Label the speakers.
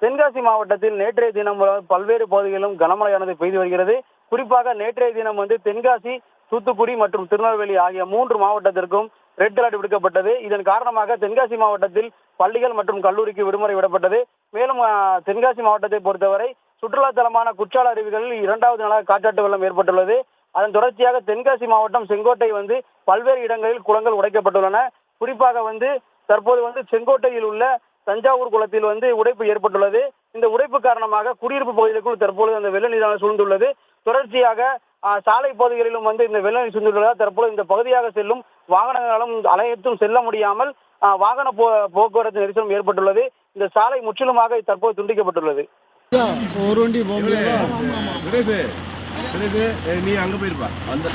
Speaker 1: தென்காசி மாவட்டத்தில் நேற்றைய தினம் பல்வேறு பகுதிகளிலும் கனமழையானது பெய்து வருகிறது. குறிப்பாக நேற்றைய தினம் தென்காசி, தூத்துக்குடி மற்றும் திருநெல்வேலி ஆகிய 3 மாவட்டத்திற்கும் ரெட் அலர்ட் விடுக்கப்பட்டது. இதன் காரணமாக தென்காசி மாவட்டத்தில் பள்ளிகள் மற்றும் கல்லூரிக்கு விடுமுறை விடப்பட்டது. மேலும் தென்காசி மாவட்டத்தை பொறுத்தவரை சுற்றுலா தலமான குற்றால அருவிகளில் 2வது நாளாக காற்றாட்டு வெள்ளம் ஏற்பட்டுள்ளது. அதன் தொடர்ச்சியாக தென்காசி மாவட்டம் செங்கோட்டை பல்வேறு இடங்களில் குளங்கள் உடைக்கப்பட்டுள்ளன. குறிப்பாக தற்போது செங்கோட்டையில் உள்ள தஞ்சாவூர் குளத்தில் உடைப்பு ஏற்பட்டுள்ளது. இந்த உடைப்பு காரணமாக குடியிருப்பு பகுதிகளுக்குள் தற்போது அந்த வெள்ள நீரானது சூழ்ந்துள்ளது. தொடர்ச்சியாக சாலை பகுதிகளிலும் இந்த வெள்ள நீர் சூழ்ந்துள்ளதால் தற்போது இந்த பகுதியாக செல்லும் வாகனங்களும் அனைத்தும் செல்ல முடியாமல் வாகன போக்குவரத்து நெரிசலும் ஏற்பட்டுள்ளது. இந்த சாலை முற்றிலுமாக தற்போது துண்டிக்கப்பட்டுள்ளது.
Speaker 2: நீ அங்க போயிருப்பா அந்த